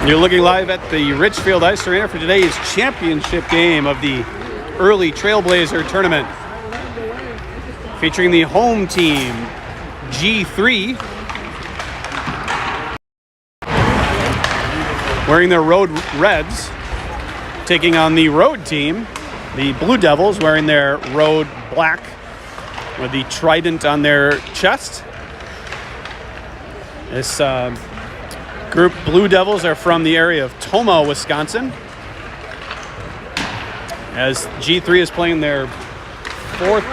You're looking live at the Richfield Ice Arena for today's championship game of the early Trailblazer tournament. Featuring the home team, G3, wearing their road reds, taking on the road team, the Blue Devils, wearing their road black with the trident on their chest. This group, Blue Devils, are from the area of Tomah, Wisconsin, as G3 is playing their fourth.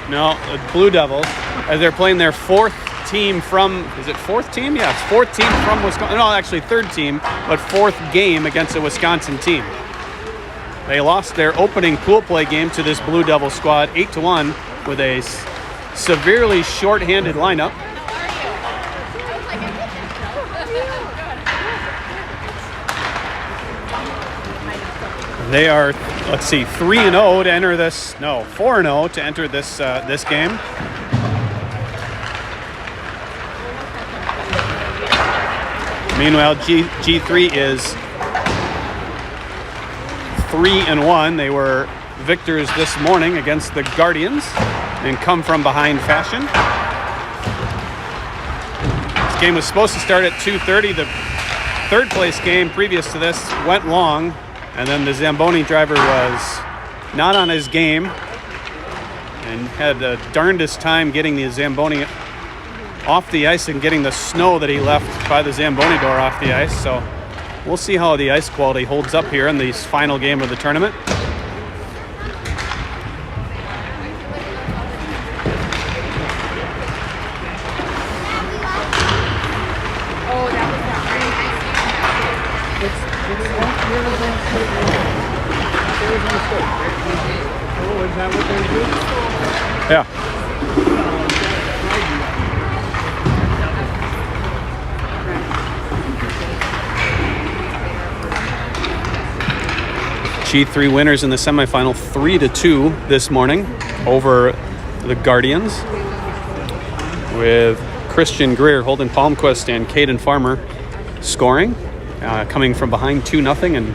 No, the Blue Devils, as they're playing their fourth team from, is it fourth team? Yeah, it's fourth team from Wisconsin. No, actually third team, but fourth game against a Wisconsin team. They lost their opening pool play game to this Blue Devil squad 8-1 with a severely short-handed lineup. They are, let's see, 3-0 to enter this, no, 4-0 to enter this this game. Meanwhile, G3 is 3-1. They were victors this morning against the Guardians in come from behind fashion. This game was supposed to start at 2:30. The third place game previous to this went long, and then the Zamboni driver was not on his game and had the darndest time getting the Zamboni off the ice and getting the snow that he left by the Zamboni door off the ice. So we'll see how the ice quality holds up here in this final game of the tournament. Yeah. G3 winners in the semifinal 3-2 this morning over the Guardians, with Christian Greer, Holden Palmquist, and Caden Farmer scoring, coming from behind 2-0 and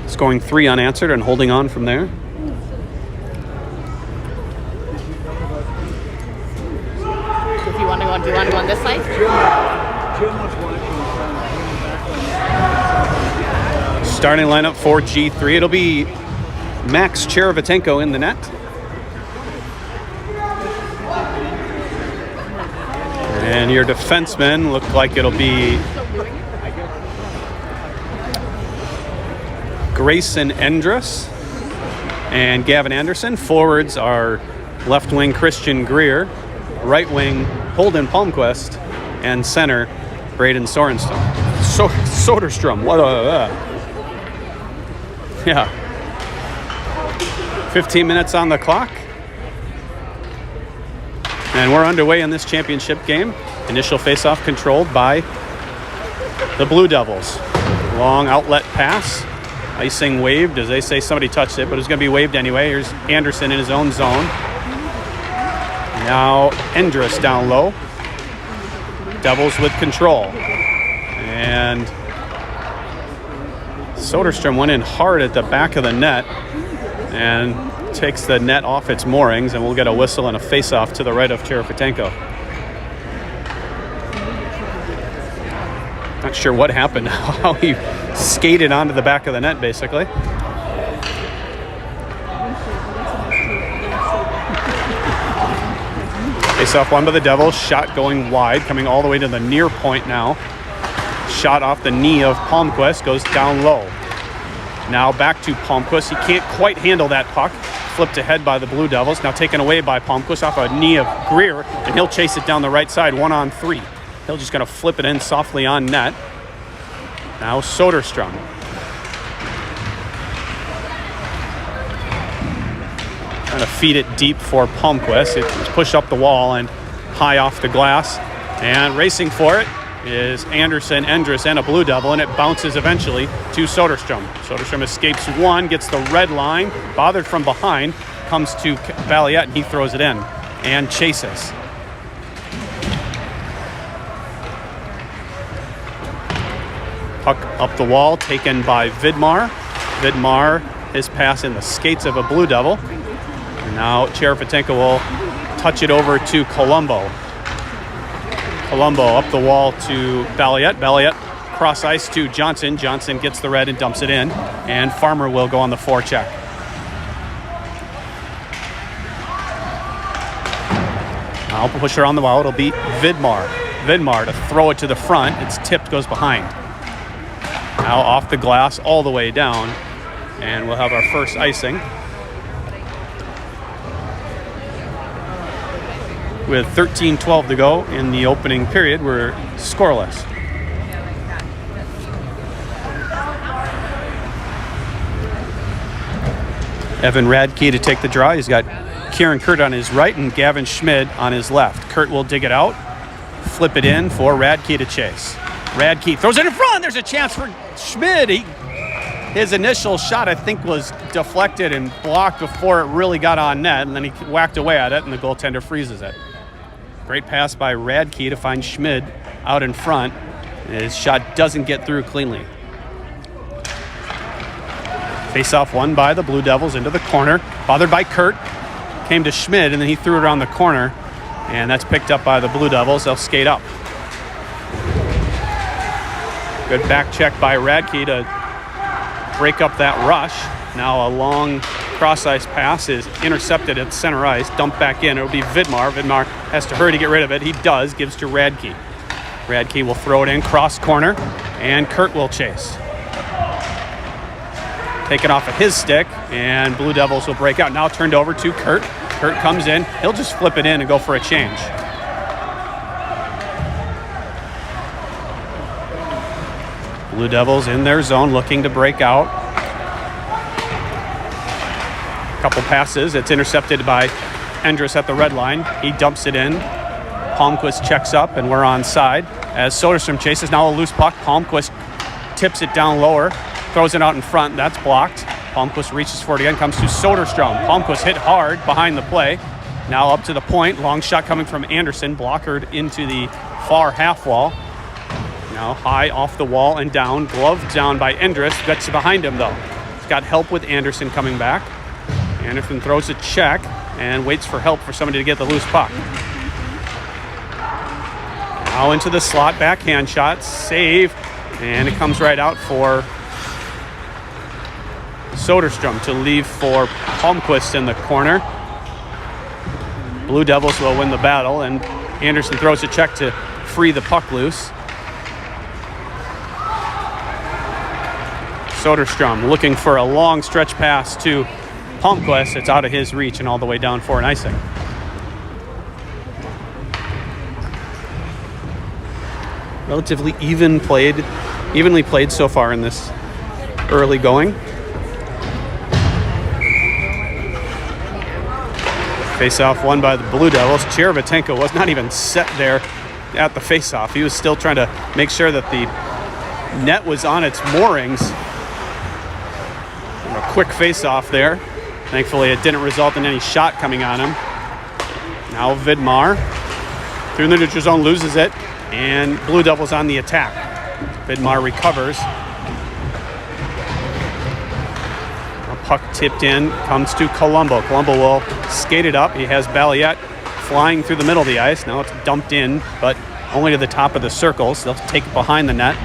scoring 3 unanswered and holding on from there. Do you want to go on this side? Starting lineup for G3, it'll be Max Cherevatenko in the net. And your defensemen look like it'll be Grayson Endress and Gavin Anderson. Forwards are left wing Christian Greer, right wing Holden Palmquist, and center Braden Sorenstrom. Soderstrom. What a yeah. 15 minutes on the clock. And we're underway in this championship game. Initial faceoff controlled by the Blue Devils. Long outlet pass. Icing waved, as they say somebody touched it, but it's going to be waved anyway. Here's Anderson in his own zone. Now Endress down low. Devils with control. And Soderstrom went in hard at the back of the net and takes the net off its moorings, and we'll get a whistle and a face-off to the right of Cherevatenko. Not sure what happened, how he skated onto the back of the net, basically. Face-off won by the Devils. Shot going wide, coming all the way to the near point now. Shot off the knee of Palmquist, goes down low. Now back to Palmquist. He can't quite handle that puck. Flipped ahead by the Blue Devils. Now taken away by Palmquist off a knee of Greer, and he'll chase it down the right side, 1-on-3. He'll just going to flip it in softly on net. Now Soderstrom. Trying to feed it deep for Palmquist. It's pushed up the wall and high off the glass. And racing for it is Anderson, Endress, and a Blue Devil, and it bounces eventually to Soderstrom. Soderstrom escapes one, gets the red line, bothered from behind, comes to Valiette, and he throws it in and chases. Puck up the wall, taken by Vidmar. Vidmar, his pass in the skates of a Blue Devil. And now Cherepatenko will touch it over to Colombo. Colombo up the wall to Balliet. Balliet cross ice to Johnson. Johnson gets the red and dumps it in. And Farmer will go on the forecheck. Now pusher on the wall. It'll be Vidmar. Vidmar to throw it to the front. It's tipped, goes behind. Now off the glass all the way down. And we'll have our first icing. With 13-12 to go in the opening period, we're scoreless. Evan Radke to take the draw. He's got Kieran Kurt on his right and Gavin Schmid on his left. Kurt will dig it out, flip it in for Radke to chase. Radke throws it in front. There's a chance for Schmid. His initial shot, I think, was deflected and blocked before it really got on net, and then he whacked away at it, and the goaltender freezes it. Great pass by Radke to find Schmid out in front. His shot doesn't get through cleanly. Face-off won by the Blue Devils into the corner. Bothered by Kurt. Came to Schmid, and then he threw it around the corner. And that's picked up by the Blue Devils. They'll skate up. Good back check by Radke to break up that rush. Now a long cross-ice pass is intercepted at center ice, dumped back in. It'll be Vidmar. Vidmar has to hurry to get rid of it. He does, gives to Radke. Radke will throw it in, cross corner, and Kurt will chase. Taken off of his stick, and Blue Devils will break out. Now turned over to Kurt. Kurt comes in. He'll just flip it in and go for a change. Blue Devils in their zone looking to break out. Couple passes. It's intercepted by Endress at the red line. He dumps it in. Palmquist checks up, and we're onside. As Soderstrom chases, now a loose puck. Palmquist tips it down lower, throws it out in front. That's blocked. Palmquist reaches for it again, comes to Soderstrom. Palmquist hit hard behind the play. Now up to the point. Long shot coming from Anderson, blockered into the far half wall. Now high off the wall and down. Gloved down by Endress. Gets behind him, though. He's got help with Anderson coming back. Anderson throws a check and waits for help for somebody to get the loose puck. Now into the slot, backhand shot, save, and it comes right out for Soderstrom to leave for Palmquist in the corner. Blue Devils will win the battle, and Anderson throws a check to free the puck loose. Soderstrom looking for a long stretch pass to Palmquist. It's out of his reach and all the way down for an icing. Relatively evenly played so far in this early going. Face-off won by the Blue Devils. Cherepatenko was not even set there at the face-off. He was still trying to make sure that the net was on its moorings. A quick face-off there. Thankfully, it didn't result in any shot coming on him. Now Vidmar through the neutral zone, loses it, and Blue Devils on the attack. Vidmar recovers. A puck tipped in, comes to Colombo. Colombo will skate it up. He has Balliet flying through the middle of the ice. Now it's dumped in, but only to the top of the circles. They'll take it behind the net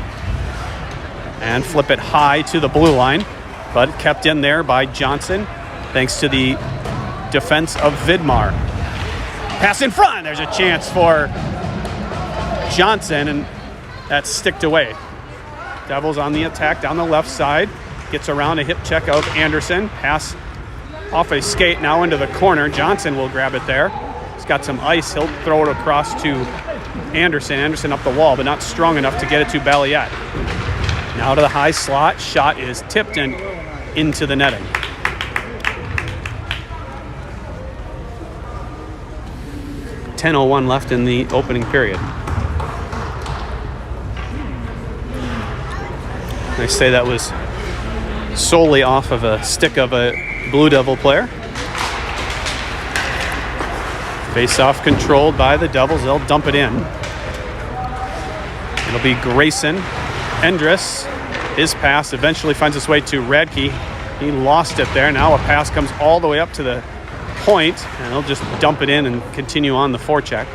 and flip it high to the blue line, but kept in there by Johnson, thanks to the defense of Vidmar. Pass in front. There's a chance for Johnson, and that's sticked away. Devils on the attack down the left side. Gets around a hip check of Anderson. Pass off a skate now into the corner. Johnson will grab it there. He's got some ice. He'll throw it across to Anderson. Anderson up the wall, but not strong enough to get it to Balliet. Now to the high slot. Shot is tipped and into the netting. .10:01 left in the opening period. I say that was solely off of a stick of a Blue Devil player. Face-off controlled by the Devils. They'll dump it in. It'll be Grayson Endress, his pass eventually finds its way to Radke. He lost it there. Now a pass comes all the way up to the point, and he'll just dump it in and continue on the forecheck.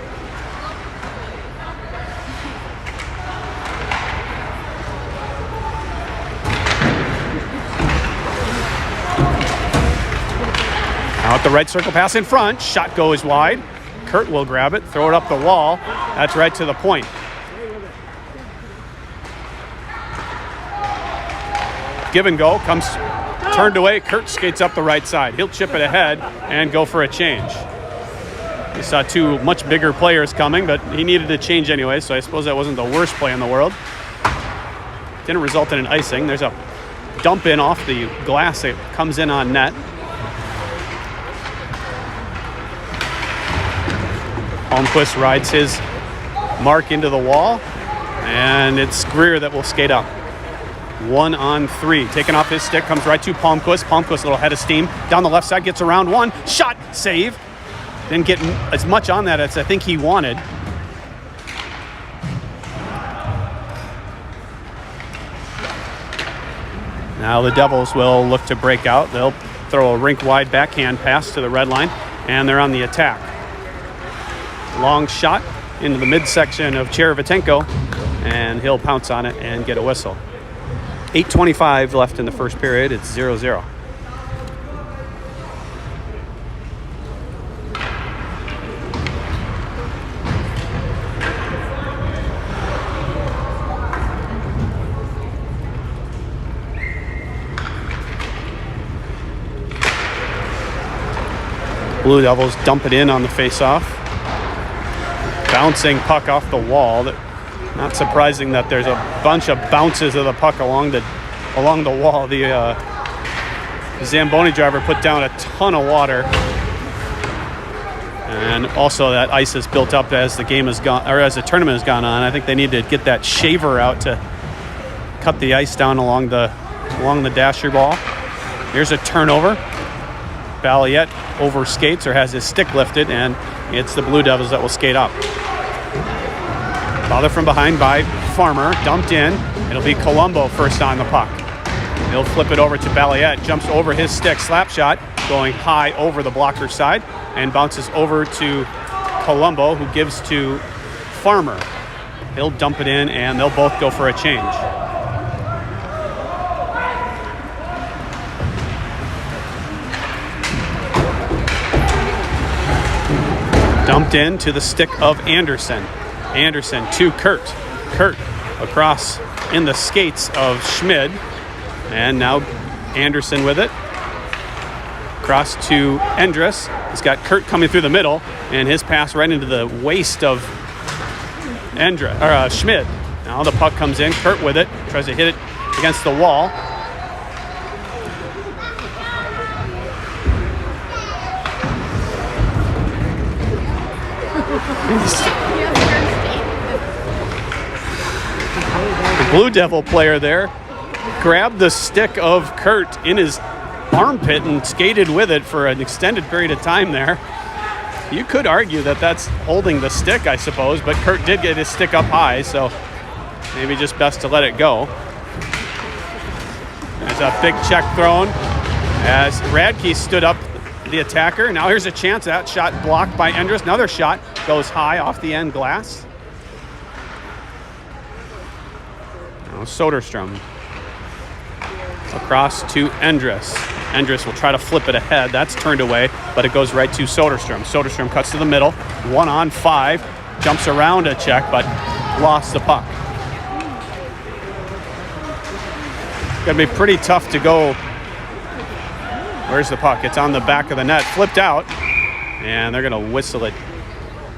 Now at the right circle pass in front, shot goes wide. Kurt will grab it, throw it up the wall. That's right to the point. Give and go, comes turned away. Kurt skates up the right side. He'll chip it ahead and go for a change. He saw two much bigger players coming, but he needed a change anyway, so I suppose that wasn't the worst play in the world. Didn't result in an icing. There's a dump in off the glass. It comes in on net. Holmquist rides his mark into the wall, and it's Greer that will skate up. 1-on-3. Taking off his stick, comes right to Palmquist. Palmquist, a little head of steam. Down the left side, gets around one. Shot, save. Didn't get as much on that as I think he wanted. Now the Devils will look to break out. They'll throw a rink-wide backhand pass to the red line, and they're on the attack. Long shot into the midsection of Cherevatenko, and he'll pounce on it and get a whistle. 8:25 left in the first period. It's 0-0. Blue Devils dump it in on the faceoff. Bouncing puck off the wall. Not surprising that there's a bunch of bounces of the puck along the wall. The Zamboni driver put down a ton of water, and also that ice has built up as the game has gone, or as the tournament has gone on. I think they need to get that shaver out to cut the ice down along the dasher ball. Here's a turnover. Balliet over skates or has his stick lifted, and it's the Blue Devils that will skate up. Bother from behind by Farmer, dumped in. It'll be Colombo first on the puck. He'll flip it over to Balliet, jumps over his stick, slap shot, going high over the blocker side, and bounces over to Colombo, who gives to Farmer. He'll dump it in, and they'll both go for a change. Dumped in to the stick of Anderson. Anderson to Kurt. Kurt across in the skates of Schmid. And now Anderson with it. Cross to Endress. He's got Kurt coming through the middle, and his pass right into the waist of Schmid. Now the puck comes in. Kurt with it. Tries to hit it against the wall. The Blue Devil player there grabbed the stick of Kurt in his armpit and skated with it for an extended period of time there. You could argue that that's holding the stick, I suppose, but Kurt did get his stick up high, so maybe just best to let it go. There's a big check thrown as Radke stood up the attacker. Now here's a chance. That shot blocked by Endress. Another shot goes high off the end glass. Now Soderstrom across to Endress. Endress will try to flip it ahead. That's turned away, but it goes right to Soderstrom. Soderstrom cuts to the middle. 1-on-5. Jumps around a check, but lost the puck. Gonna be pretty tough to go. Where's the puck? It's on the back of the net. Flipped out. And they're going to whistle it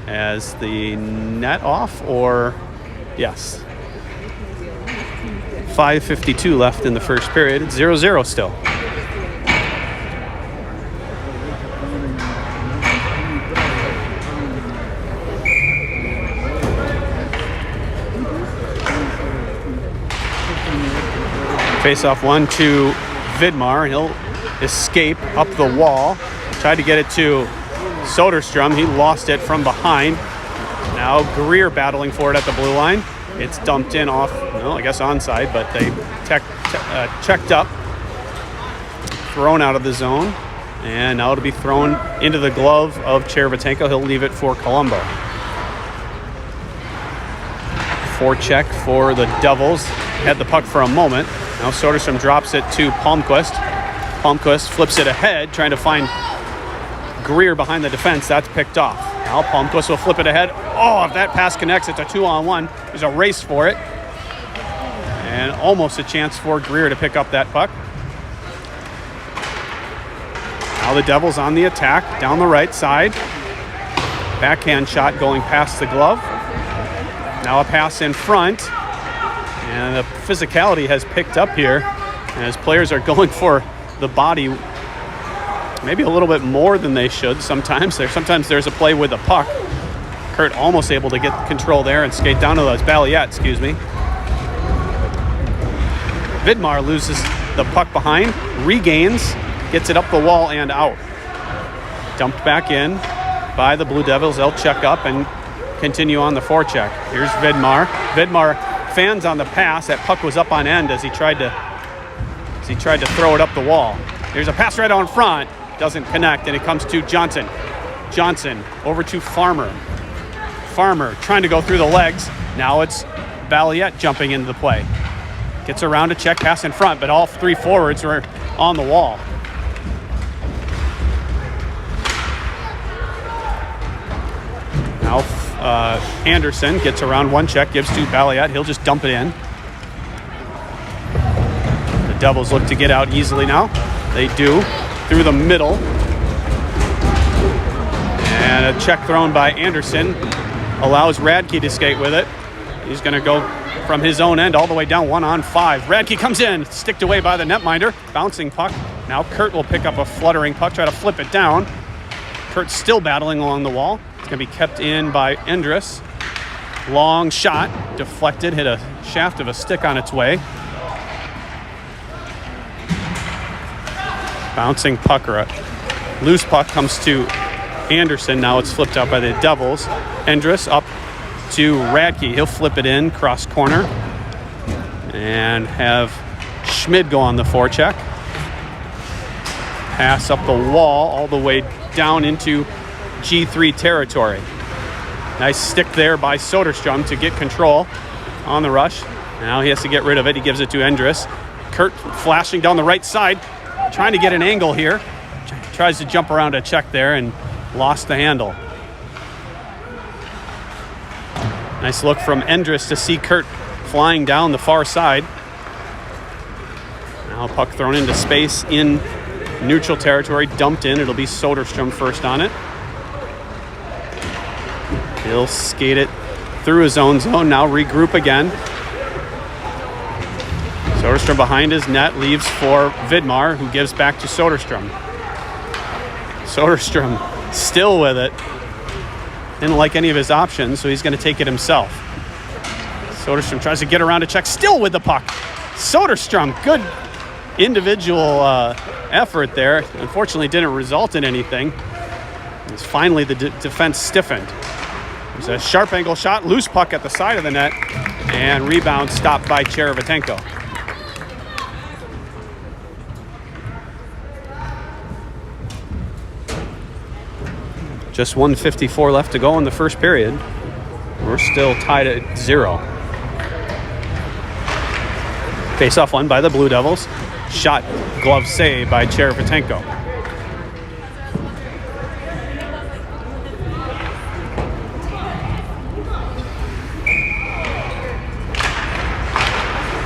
as the net off, or yes. 5:52 left in the first period. It's 0-0 still. Face off one to Vidmar. He'll escape up the wall. Tried to get it to Soderstrom. He lost it from behind. Now Greer battling for it at the blue line. It's dumped in off, well, I guess onside, but they checked up, thrown out of the zone, and now it'll be thrown into the glove of Cherevatenko. He'll leave it for Colombo. Forecheck for the Devils. Had the puck for a moment. Now Soderstrom drops it to Palmquist. Palmquist flips it ahead, trying to find Greer behind the defense. That's picked off. Now Palmquist will flip it ahead. Oh, if that pass connects, it's a 2-on-1. There's a race for it. And almost a chance for Greer to pick up that puck. Now the Devils on the attack down the right side. Backhand shot going past the glove. Now a pass in front. And the physicality has picked up here as players are going for the body maybe a little bit more than they should sometimes. There's a play with the puck. Kurt almost able to get control there and skate down to those. Balliet, excuse me. Vidmar loses the puck behind, regains, gets it up the wall and out. Dumped back in by the Blue Devils. They'll check up and continue on the forecheck. Here's Vidmar. Vidmar fans on the pass. That puck was up on end as he tried to throw it up the wall. There's a pass right on front. Doesn't connect, and it comes to Johnson. Johnson over to Farmer. Farmer trying to go through the legs. Now it's Balliet jumping into the play. Gets around to check pass in front, but all three forwards are on the wall. Now Anderson gets around one check, gives to Balliet. He'll just dump it in. The Devils look to get out easily now. They do. Through the middle. And a check thrown by Anderson allows Radke to skate with it. He's going to go from his own end all the way down 1-on-5. Radke comes in, sticked away by the netminder. Bouncing puck. Now Kurt will pick up a fluttering puck, try to flip it down. Kurt's still battling along the wall. It's going to be kept in by Endress. Long shot, deflected, hit a shaft of a stick on its way. Bouncing puck, or a loose puck comes to Anderson. Now it's flipped out by the Devils. Endress up to Radke. He'll flip it in, cross corner. And have Schmid go on the forecheck. Pass up the wall all the way down into G3 territory. Nice stick there by Soderstrom to get control on the rush. Now he has to get rid of it. He gives it to Endress. Kurt flashing down the right side. Trying to get an angle here. Tries to jump around a check there and lost the handle. Nice look from Endress to see Kurt flying down the far side. Now puck thrown into space in neutral territory. Dumped in. It'll be Soderstrom first on it. He'll skate it through his own zone. Now regroup again. Soderstrom behind his net, leaves for Vidmar, who gives back to Soderstrom. Soderstrom still with it. Didn't like any of his options, so he's going to take it himself. Soderstrom tries to get around a check, still with the puck. Soderstrom, good individual effort there. Unfortunately, didn't result in anything. As finally the defense stiffened. There's a sharp angle shot, loose puck at the side of the net, and rebound stopped by Cherevatenko. Just 1:54 left to go in the first period. We're still tied at 0. Face-off won by the Blue Devils. Shot, glove save by Cherevatenko.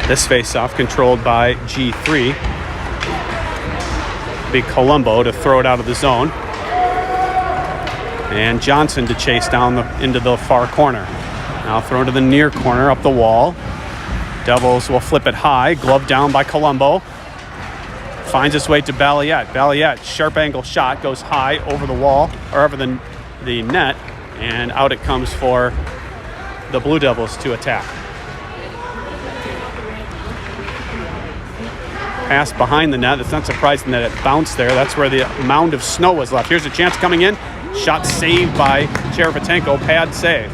This face-off controlled by G3. Big Colombo to throw it out of the zone. And Johnson to chase down into the far corner. Now thrown to the near corner, up the wall. Devils will flip it high. Glove down by Colombo. Finds its way to Balliet. Balliet, sharp angle shot, goes high over the wall, or over the net, and out it comes for the Blue Devils to attack. Pass behind the net. It's not surprising that it bounced there. That's where the mound of snow was left. Here's a chance coming in. Shot saved by Cherevatenko. Pad save.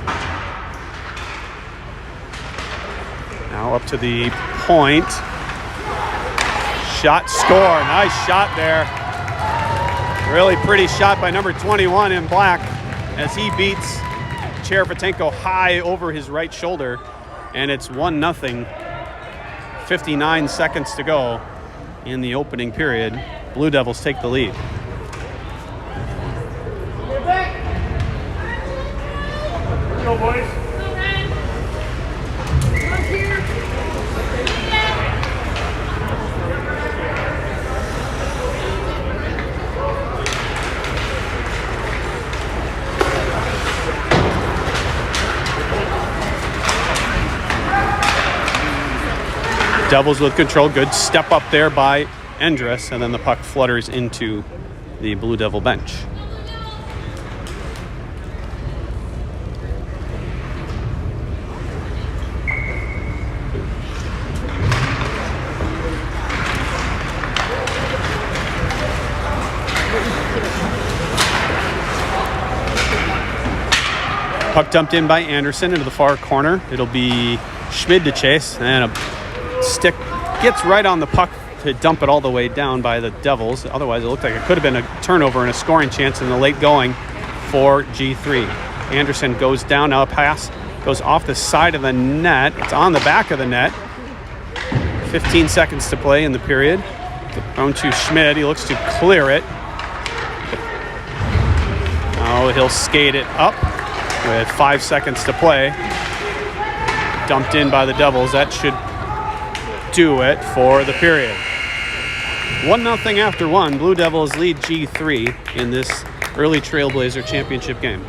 Now up to the point. Shot, score. Nice shot there. Really pretty shot by number 21 in black as he beats Cherepatenko high over his right shoulder. And it's 1-0. 59 seconds to go in the opening period. Blue Devils take the lead. Go, boys. Devils with control. Good step up there by Endress, and then the puck flutters into the Blue Devil bench. Puck dumped in by Anderson into the far corner. It'll be Schmid to chase, and a stick gets right on the puck to dump it all the way down by the Devils. Otherwise, it looked like it could have been a turnover and a scoring chance in the late going for G3. Anderson goes down, now a pass goes off the side of the net. It's on the back of the net. 15 seconds to play in the period. Thrown to Schmid. He looks to clear it. Now he'll skate it up with 5 seconds to play. Dumped in by the Devils. That should do it for the period. 1-0 after one. Blue Devils lead G3 in this early Trailblazer championship game.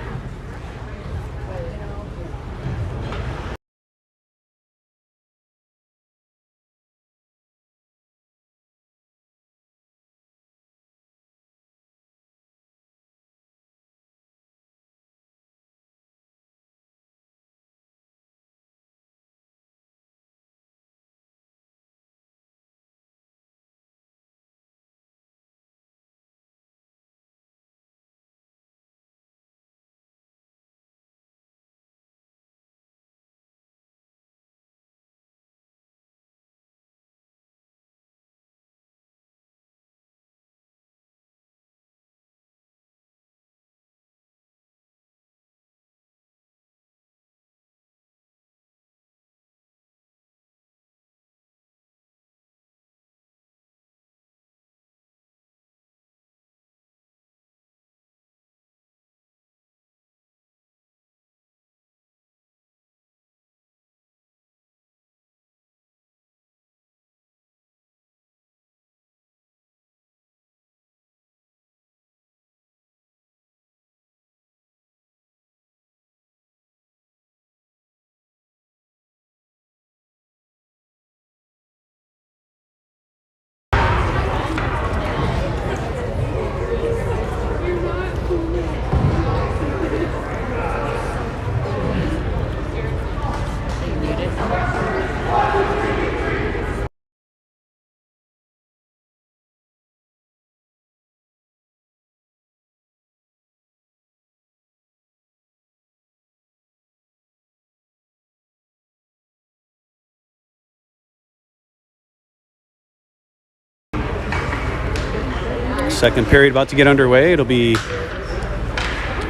Second period about to get underway. It'll be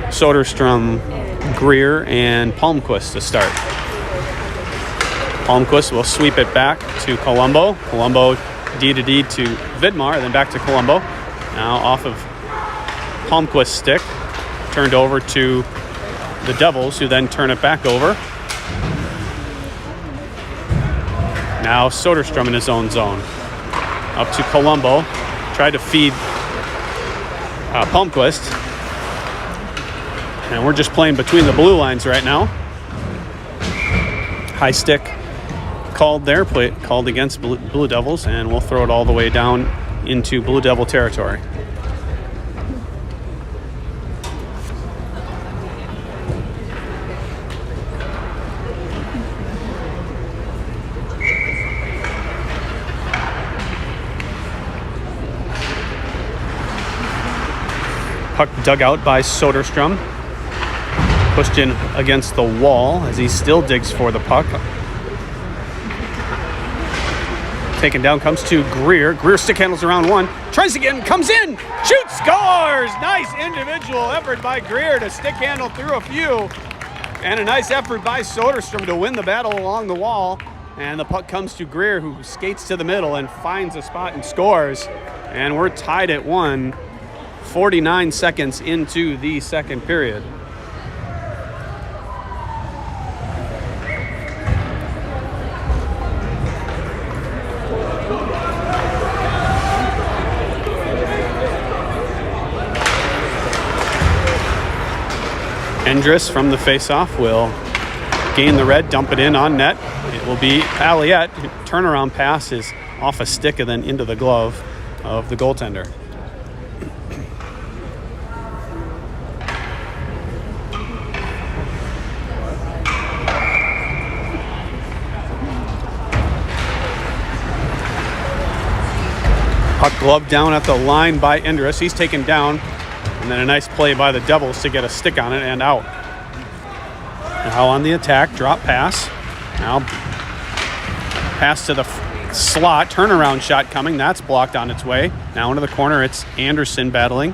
Soderstrom, Greer, and Palmquist to start. Palmquist will sweep it back to Colombo. Colombo D-to-D to Vidmar, then back to Colombo. Now off of Palmquist's stick, turned over to the Devils, who then turn it back over. Now Soderstrom in his own zone. Up to Colombo. Tried to feed Palmquist. And we're just playing between the blue lines right now. High stick called there, called against Blue Devils, and we'll throw it all the way down into Blue Devil territory. Puck dug out by Soderstrom. Pushed in against the wall as he still digs for the puck. taken down, comes to Greer. Greer stick handles around one, tries again, comes in, shoots, scores! Nice individual effort by Greer to stick handle through a few. And a nice effort by Soderstrom to win the battle along the wall. And the puck comes to Greer, who skates to the middle and finds a spot and scores. And we're tied at 1, 49 seconds into the second period. Endress from the faceoff will gain the red, dump it in on net. It will be Palliette. Turnaround pass is off a stick and then into the glove of the goaltender. Puck gloved down at the line by Endress. He's taken down. And then a nice play by the Devils to get a stick on it and out. Now on the attack, drop pass. Now pass to the slot, turnaround shot coming. That's blocked on its way. Now into the corner, it's Anderson battling.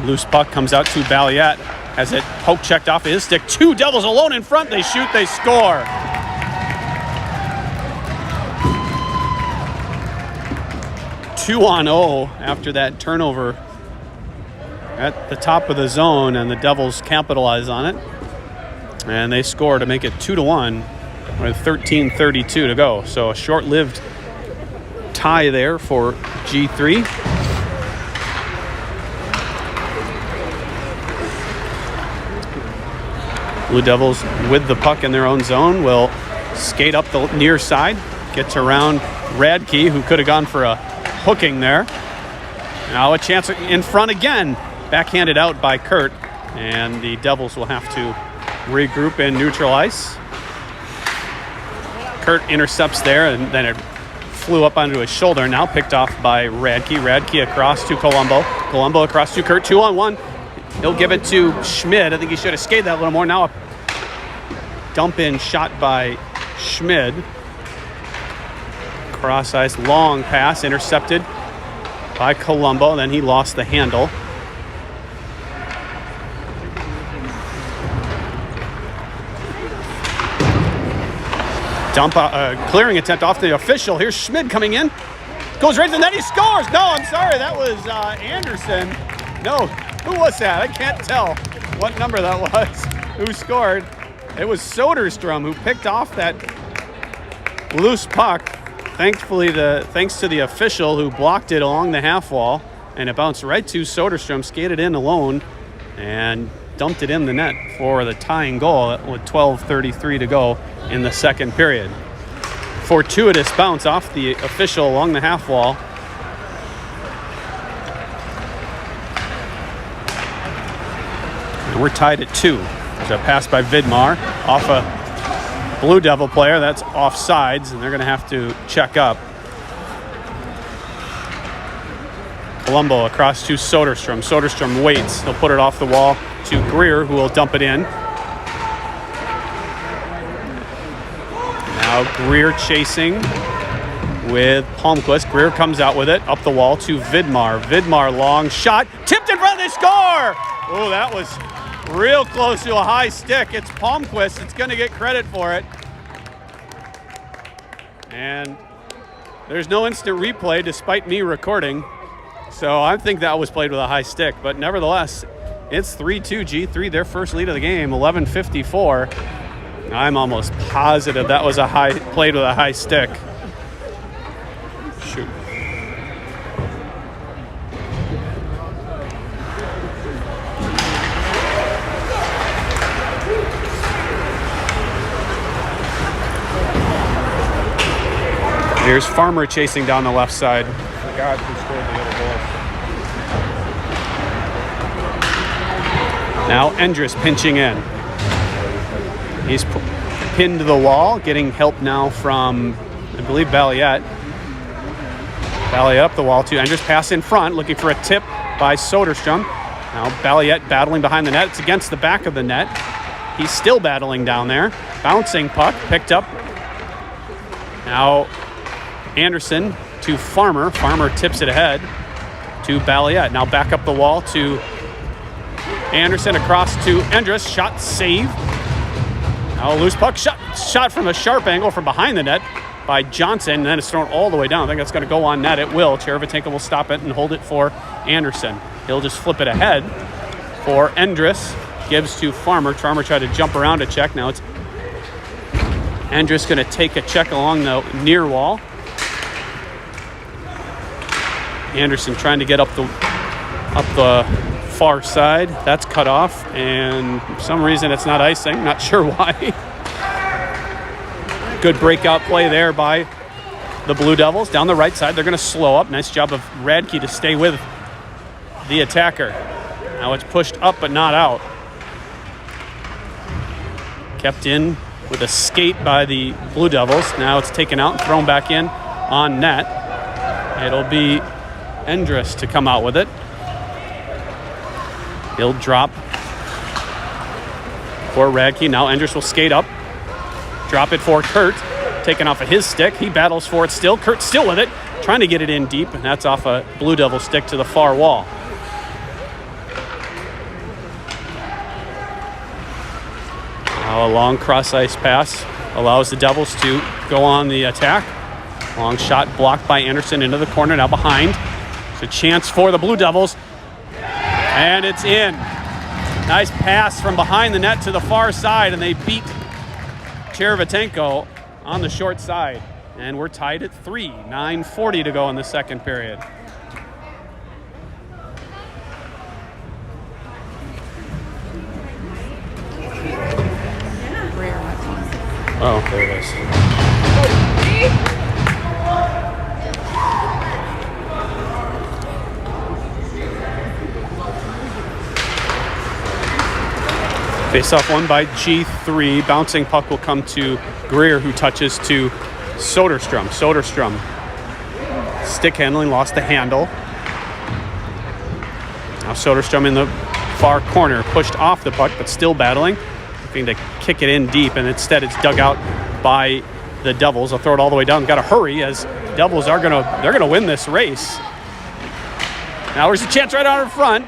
Loose puck comes out to Balliette. Has it poke checked off his stick. 2 Devils alone in front. They shoot, they score. Two on 0 after that turnover at the top of the zone, and the Devils capitalize on it. And they score to make it 2-1 with 13:32 to go. So a short-lived tie there for G3. Blue Devils with the puck in their own zone will skate up the near side, gets around Radke, who could have gone for a hooking there. Now a chance in front again. Backhanded out by Kurt. And the Devils will have to regroup in neutral ice. Kurt intercepts there, and then it flew up onto his shoulder. Now picked off by Radke. Radke across to Colombo. Colombo across to Kurt. 2-on-1. He'll give it to Schmid. I think he should have skated that a little more. Now a dump in shot by Schmid. Cross ice, long pass, intercepted by Colombo. Then he lost the handle. Dump, clearing attempt off the official. Here's Schmid coming in. Goes right to the net. He scores. No, I'm sorry. That was Anderson. No, who was that? I can't tell what number that was. Who scored? It was Soderstrom who picked off that loose puck. Thankfully, thanks to the official who blocked it along the half wall, and it bounced right to Soderstrom, skated in alone, and dumped it in the net for the tying goal with 12:33 to go in the second period. Fortuitous bounce off the official along the half wall. And we're tied at 2. There's a pass by Vidmar off a Blue Devil player. That's offsides, and they're going to have to check up. Colombo across to Soderstrom. Soderstrom waits. He'll put it off the wall to Greer, who will dump it in. Now Greer chasing with Palmquist. Greer comes out with it, up the wall to Vidmar. Vidmar, long shot, tipped in front, they score! Oh, that was real close to a high stick. It's Palmquist. It's going to get credit for it. And there's no instant replay despite me recording. So I think that was played with a high stick. But nevertheless, it's 3-2 G3, their first lead of the game, 11:54. I'm almost positive that was played with a high stick. Shoot. Here's Farmer chasing down the left side. Forgot who scored the other goal. Now Endress pinching in. He's pinned to the wall, getting help now from, I believe, Balliette. Balliette up the wall to Endress, pass in front, looking for a tip by Soderstrom. Now Balliette battling behind the net. It's against the back of the net. He's still battling down there. Bouncing puck, picked up Now Anderson to Farmer. Farmer tips it ahead to Balliet. Now back up the wall to Anderson, across to Endress. Shot save. Now a loose puck. Shot from a sharp angle from behind the net by Johnson, and then it's thrown all the way down. I think that's going to go on net. It will. Cherevatenko will stop it and hold it for Anderson. He'll just flip it ahead for Endress. Gives to Farmer. Farmer tried to jump around a check. Now it's Endress going to take a check along the near wall. Anderson trying to get up the far side. That's cut off, and for some reason it's not icing. Not sure why. Good breakout play there by the Blue Devils. Down the right side, they're going to slow up. Nice job of Radke to stay with the attacker. Now it's pushed up but not out. Kept in with a skate by the Blue Devils. Now it's taken out and thrown back in on net. It'll be Endress to come out with it. He'll drop for Radke. Now Endress will skate up. Drop it for Kurt. Taken off of his stick. He battles for it still. Kurt's still with it. Trying to get it in deep, and that's off a Blue Devil stick to the far wall. Now a long cross-ice pass allows the Devils to go on the attack. Long shot blocked by Anderson into the corner. Now behind. It's a chance for the Blue Devils. And it's in. Nice pass from behind the net to the far side, and they beat Cherevatenko on the short side. And we're tied at 3. 9:40 to go in the second period. Oh, there it is. Face-off won by G3. Bouncing puck will come to Greer, who touches to Soderstrom. Soderstrom, stick handling, lost the handle. Now Soderstrom in the far corner, pushed off the puck, but still battling. Looking to kick it in deep, and instead it's dug out by the Devils. They'll throw it all the way down. Got to hurry, as Devils are gonna win this race. Now there's a chance right out in front.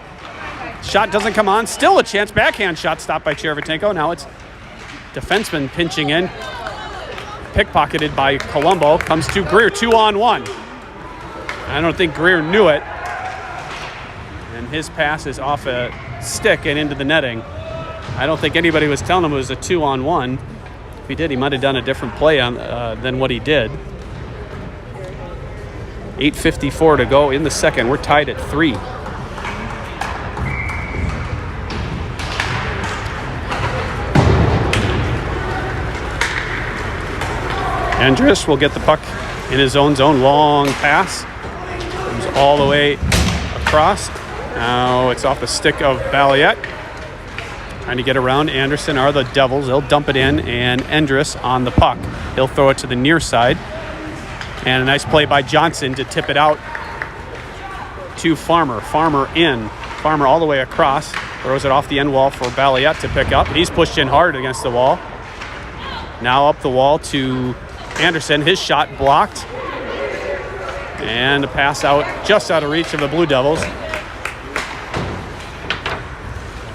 Shot doesn't come on. Still a chance. Backhand shot stopped by Cherevatenko. Now it's defenseman pinching in. Pickpocketed by Colombo. Comes to Greer. 2-on-1. I don't think Greer knew it. And his pass is off a stick and into the netting. I don't think anybody was telling him it was a 2-on-1. If he did, he might have done a different play than what he did. 8:54 to go in the second. We're tied at 3. Endress will get the puck in his own zone. Long pass. Comes all the way across. Now it's off the stick of Balliet. Trying to get around Anderson are the Devils. They'll dump it in, and Endress on the puck. He'll throw it to the near side. And a nice play by Johnson to tip it out to Farmer. Farmer in. Farmer all the way across. Throws it off the end wall for Balliet to pick up. He's pushed in hard against the wall. Now up the wall to Anderson. His shot blocked. And a pass out, just out of reach of the Blue Devils.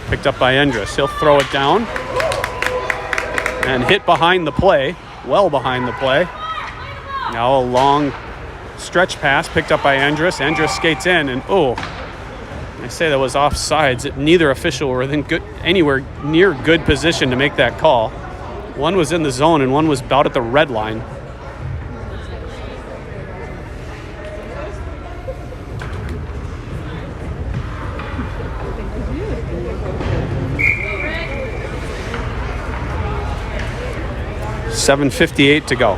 Picked up by Endress. He'll throw it down. And hit behind the play. Well behind the play. Now a long stretch pass picked up by Endress. Endress skates in, and I say that was offsides. Neither official were anywhere near good position to make that call. One was in the zone and one was about at the red line. $7:58 to go.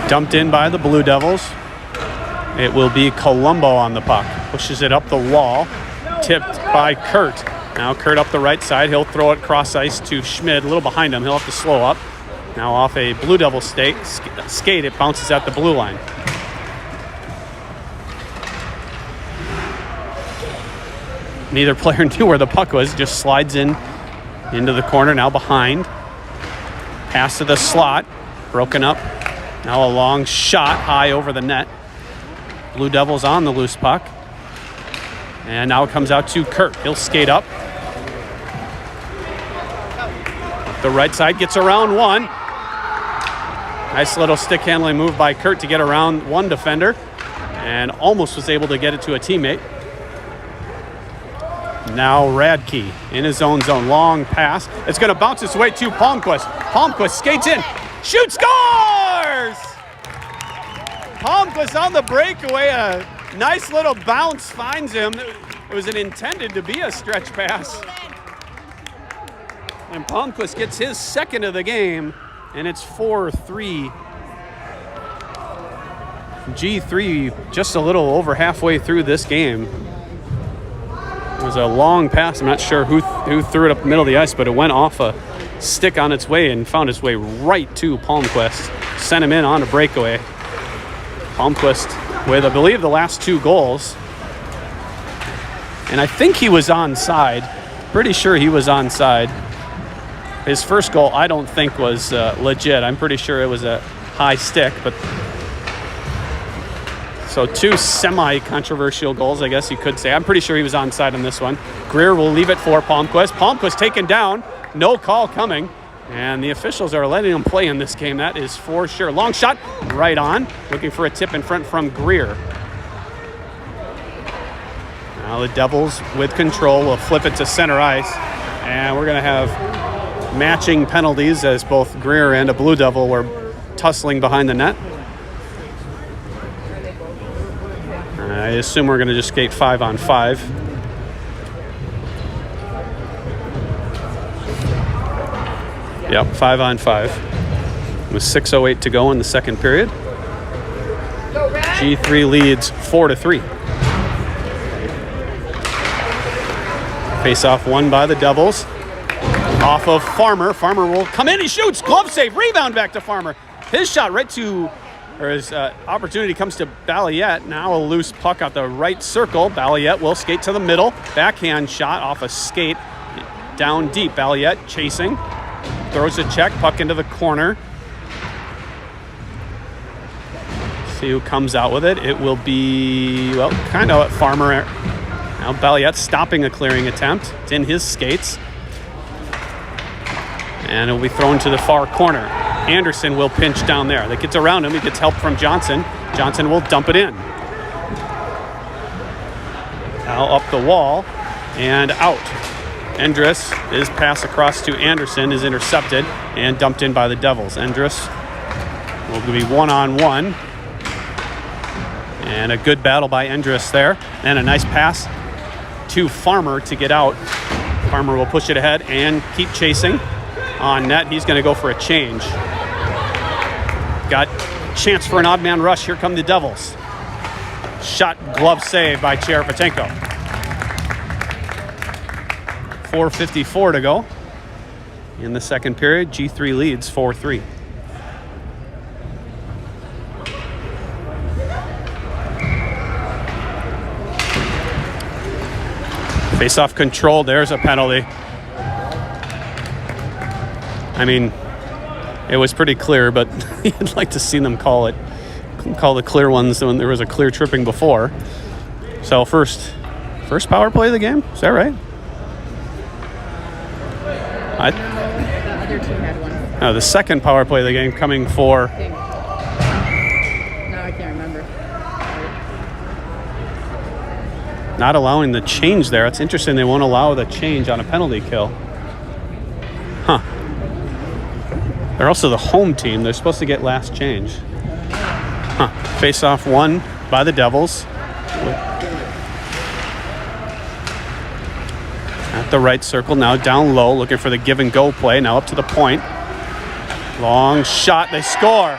Dumped in by the Blue Devils. It will be Colombo on the puck. Pushes it up the wall. Tipped by Kurt. Now Kurt up the right side. He'll throw it cross ice to Schmid. A little behind him. He'll have to slow up. Now off a Blue Devil skate, it bounces at the blue line. Neither player knew where the puck was, just slides into the corner, now behind. Pass to the slot, broken up. Now a long shot high over the net. Blue Devils on the loose puck. And now it comes out to Kurt. He'll skate up. The right side gets around one. Nice little stick handling move by Kurt to get around one defender. And almost was able to get it to a teammate. Now Radke in his own zone. Long pass. It's going to bounce its way to Palmquist. Palmquist skates in. Shoots, scores! Palmquist on the breakaway. A nice little bounce finds him. It was intended to be a stretch pass. And Palmquist gets his second of the game, and it's 4-3. G3 just a little over halfway through this game. It was a long pass. I'm not sure who threw it up the middle of the ice, but it went off a stick on its way and found its way right to Palmquist. Sent him in on a breakaway. Palmquist with, I believe, the last 2 goals. And I think he was onside. Pretty sure he was onside. His first goal, I don't think was legit. I'm pretty sure it was a high stick, but so 2 semi-controversial goals, I guess you could say. I'm pretty sure he was onside on this one. Greer will leave it for Palmquist. Palmquist taken down. No call coming. And the officials are letting him play in this game. That is for sure. Long shot, right on. Looking for a tip in front from Greer. Now the Devils with control will flip it to center ice. And we're going to have matching penalties as both Greer and a Blue Devil were tussling behind the net. I assume we're going to just skate 5-on-5. Yep, 5-on-5. With 6:08 to go in the second period. G3 leads 4-3. Face-off won by the Devils. Off of Farmer. Farmer will come in. He shoots. Glove save. Rebound back to Farmer. His shot right to... or his opportunity comes to Balliet. Now a loose puck out the right circle. Balliet will skate to the middle. Backhand shot off a skate down deep. Balliet chasing. Throws a check. Puck into the corner. See who comes out with it. It will be, well, kind of Farmer. Now Balliet stopping a clearing attempt. It's in his skates. And it will be thrown to the far corner. Anderson will pinch down there. That gets around him. He gets help from Johnson. Johnson will dump it in. Now up the wall and out. Endress, his pass across to Anderson is intercepted and dumped in by the Devils. Endress will be 1-on-1. And a good battle by Endress there. And a nice pass to Farmer to get out. Farmer will push it ahead and keep chasing. On net, he's going to go for a change. Got chance for an odd man rush. Here come the Devils. Shot, glove save by Cherepatenko. 4:54 to go in the second period. G3 leads 4-3. Face-off control. There's a penalty. I mean, it was pretty clear, but you'd like to see them call the clear ones when there was a clear tripping before. So first power play of the game? Is that right? The other team had one. No, the second power play of the game coming for... No, I can't remember. Not allowing the change there. It's interesting they won't allow the change on a penalty kill. Huh. They're also the home team. They're supposed to get last change. Huh. Face-off won by the Devils. At the right circle, now down low, looking for the give-and-go play. Now up to the point. Long shot. They score.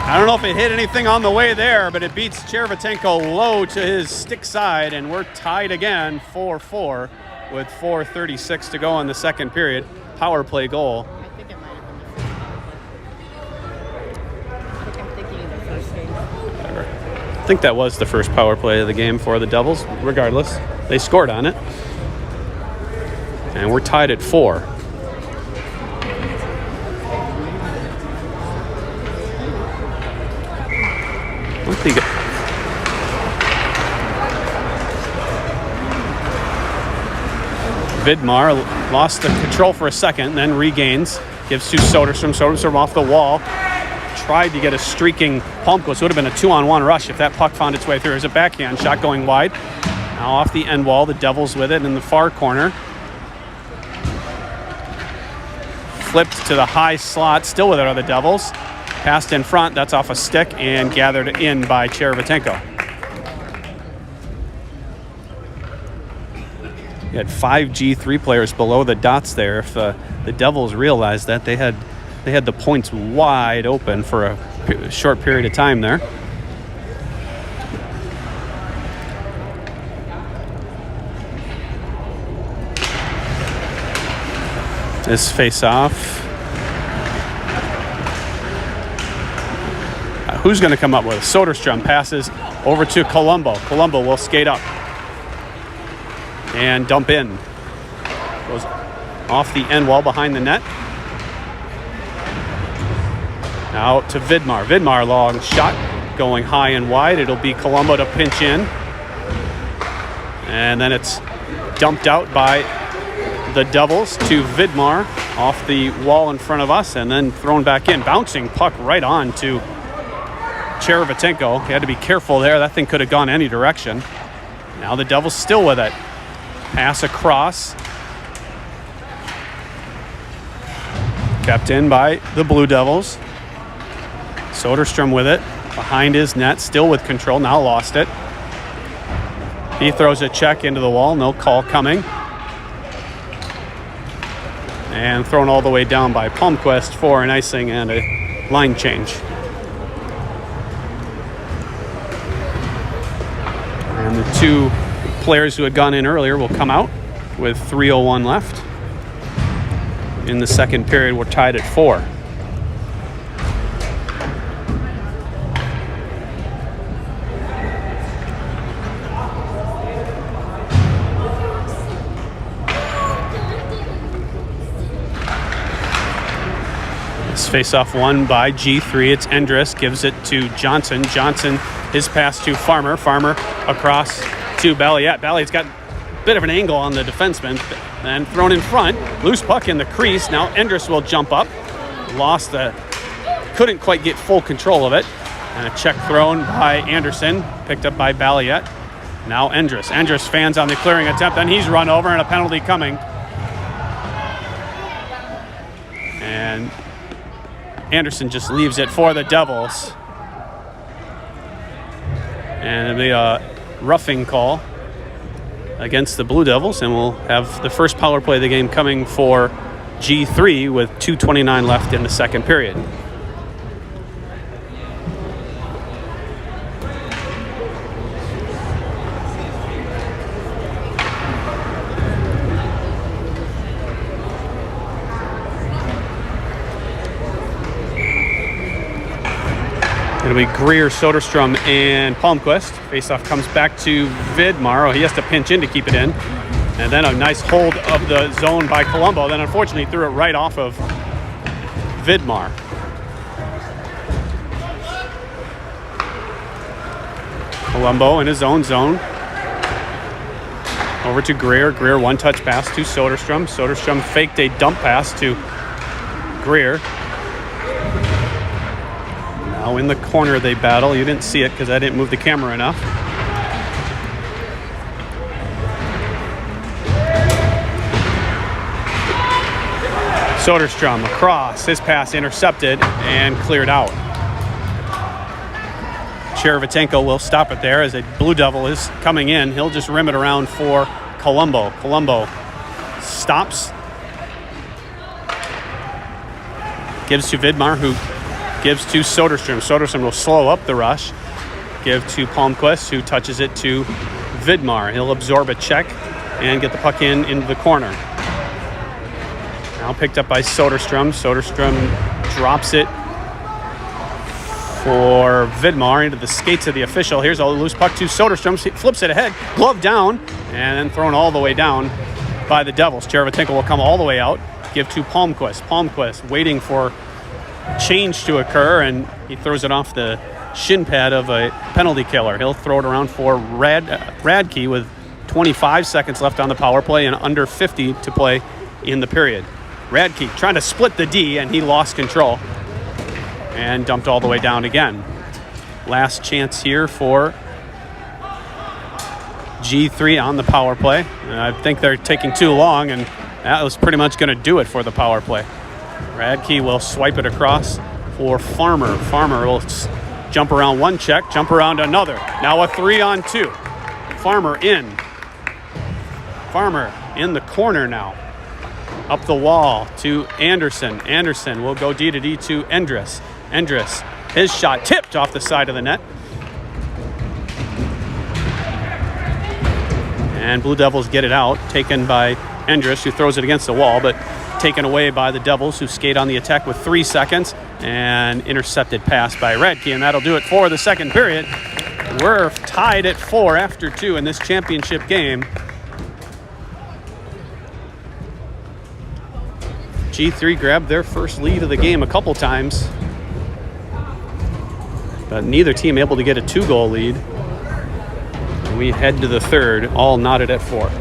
I don't know if it hit anything on the way there, but it beats Cherepatenko low to his stick side, and we're tied again, 4-4, with 4:36 to go in the second period. power play goal. I think it might have been the first power play. I think I'm thinking of the first game. I think that was the first power play of the game for the Devils. Regardless, they scored on it. And we're tied at 4. I think Vidmar lost the control for a second, then regains. Gives to Soderstrom. Soderstrom off the wall. Tried to get a streaking Palmquist. Would have been a 2-on-1 rush if that puck found its way through. There's a backhand shot going wide. Now off the end wall. The Devils with it in the far corner. Flipped to the high slot. Still with it are the Devils. Passed in front. That's off a stick and gathered in by Cherevatenko. You had 5 G3 players below the dots there. If the Devils realized that, they had the points wide open for a short period of time there. This face-off. Who's going to come up with it? Soderstrom passes over to Colombo. Colombo will skate up and dump in. Goes off the end wall behind the net. Now to Vidmar. Vidmar, long shot going high and wide. It'll be Colombo to pinch in. And then it's dumped out by the Devils to Vidmar off the wall in front of us and then thrown back in. Bouncing puck right on to Cherevatenko. He had to be careful there. That thing could have gone any direction. Now the Devils still with it. Pass across. Kept in by the Blue Devils. Soderstrom with it. Behind his net. Still with control. Now lost it. He throws a check into the wall. No call coming. And thrown all the way down by Palmquist for an icing and a line change. And the 2 players who had gone in earlier will come out with 3:01 left. In the second period, we're tied at 4. This face-off won by G3. It's Endress. Gives it to Johnson. Johnson, his pass to Farmer. Farmer across to Balliet. Balliet's got a bit of an angle on the defenseman. Then thrown in front. Loose puck in the crease. Now Endress will jump up. Couldn't quite get full control of it. And a check thrown by Anderson. Picked up by Balliet. Now Endress. Endress fans on the clearing attempt. Then he's run over and a penalty coming. And Anderson just leaves it for the Devils. And it'll be a roughing call against the Blue Devils, and we'll have the first power play of the game coming for G3 with 2:29 left in the second period. It'll be Greer, Soderstrom, and Palmquist. Faceoff comes back to Vidmar. He has to pinch in to keep it in. And then a nice hold of the zone by Colombo. Then unfortunately threw it right off of Vidmar. Colombo in his own zone. Over to Greer. Greer one-touch pass to Soderstrom. Soderstrom faked a dump pass to Greer. Now in the corner they battle. You didn't see it because I didn't move the camera enough. Soderstrom across. His pass intercepted and cleared out. Cherevatenko will stop it there as a Blue Devil is coming in. He'll just rim it around for Colombo. Colombo stops. Gives to Vidmar, who gives to Soderstrom. Soderstrom will slow up the rush. Give to Palmquist, who touches it to Vidmar. He'll absorb a check and get the puck into the corner. Now picked up by Soderstrom. Soderstrom drops it for Vidmar into the skates of the official. Here's a loose puck to Soderstrom. Flips it ahead. Glove down. And then thrown all the way down by the Devils. Cherevatinko will come all the way out. Give to Palmquist. Palmquist waiting for change to occur. And he throws it off the shin pad of a penalty killer. He'll throw it around for Radke with 25 seconds left on the power play and under 50 to play in the period. Radke trying to split the D, and he lost control and dumped all the way down again. Last chance here for G3 on the power play. I think they're taking too long, and that was pretty much going to do it for the power play. Radke will swipe it across for Farmer. Farmer will jump around one check, jump around another. Now a 3-on-2. Farmer in. Farmer in the corner now. Up the wall to Anderson. Anderson will go D to D to Endress. Endress, his shot tipped off the side of the net. And Blue Devils get it out, taken by Endress, who throws it against the wall, but taken away by the Devils, who skate on the attack with 3 seconds, and intercepted pass by Radke, and that'll do it for the second period. We're tied at 4 after 2 in this championship game. G3 grabbed their first lead of the game a couple times, but neither team able to get a 2-goal lead. And we head to the third, all knotted at 4.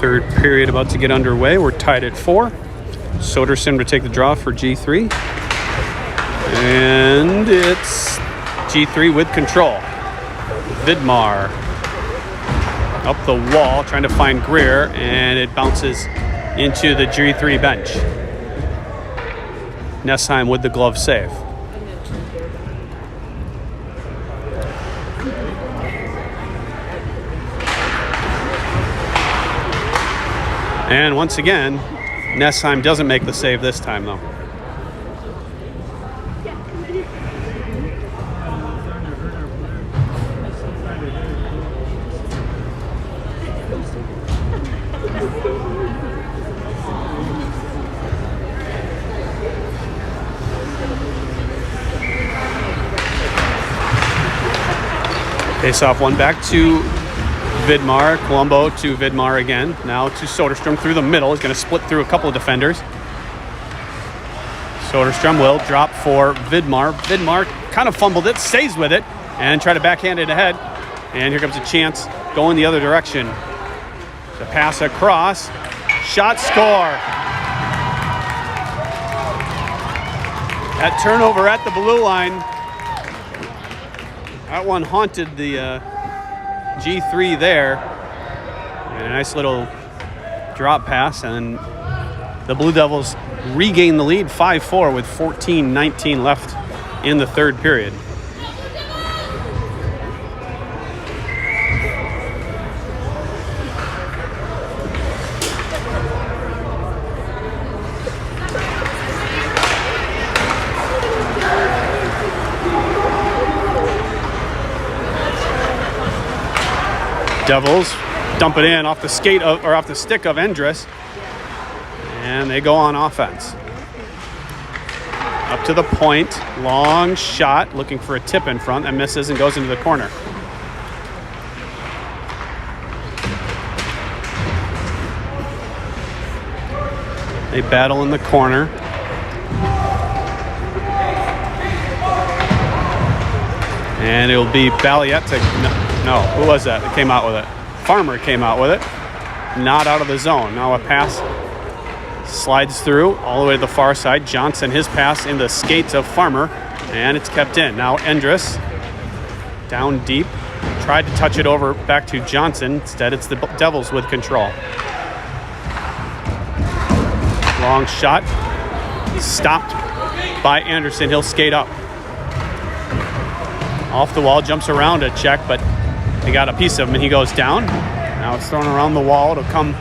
Third period about to get underway. We're tied at 4. Soderson to take the draw for G3. And it's G3 with control. Vidmar up the wall trying to find Greer, and it bounces into the G3 bench. Nessheim with the glove save. And once again, Nessheim doesn't make the save this time, though. Face off one back to Vidmar. Colombo to Vidmar again. Now to Soderstrom through the middle. He's going to split through a couple of defenders. Soderstrom will drop for Vidmar. Vidmar kind of fumbled it, stays with it, and try to backhand it ahead. And here comes a chance going the other direction. The pass across. Shot, score. That turnover at the blue line. That one haunted the G3 there. And a nice little drop pass, and the Blue Devils regain the lead 5-4 with 14:19 left in the third period. Devils dump it in off the stick of Endress, and they go on offense. Up to the point, long shot, looking for a tip in front, and misses and goes into the corner. They battle in the corner. And it'll be Balliet to, no, who was that that came out with it? Farmer came out with it. Not out of the zone. Now a pass slides through all the way to the far side. Johnson, his pass in the skates of Farmer, and it's kept in. Now Endress down deep. Tried to touch it over back to Johnson. Instead, it's the Devils with control. Long shot. Stopped by Anderson. He'll skate up. Off the wall, jumps around a check, but they got a piece of him, and he goes down. Now it's thrown around the wall. It'll come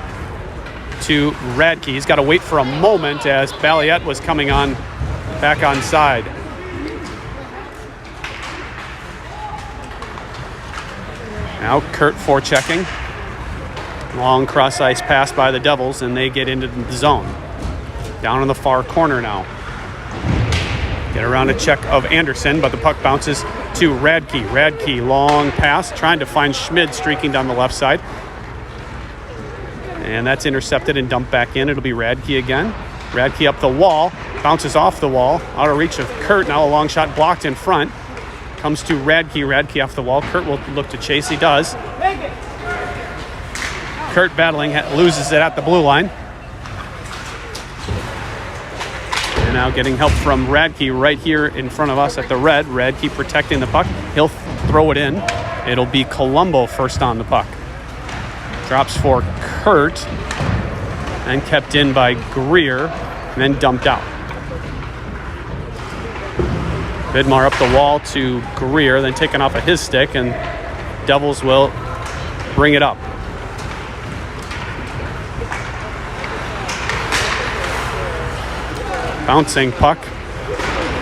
to Radke. He's got to wait for a moment as Balliet was coming on back on side. Now Kurt forechecking. Long cross ice pass by the Devils, and they get into the zone. Down in the far corner now. Get around a check of Anderson, but the puck bounces to Radke. Radke, long pass, trying to find Schmid streaking down the left side. And that's intercepted and dumped back in. It'll be Radke again. Radke up the wall, bounces off the wall, out of reach of Kurt. Now a long shot blocked in front. Comes to Radke. Radke off the wall. Kurt will look to chase. He does. Kurt battling, loses it at the blue line. And now getting help from Radke right here in front of us at the red. Radke protecting the puck. He'll throw it in. It'll be Colombo first on the puck. Drops for Kurt. And kept in by Greer. And then dumped out. Vidmar up the wall to Greer. Then taken off of his stick. And Devils will bring it up. Bouncing puck.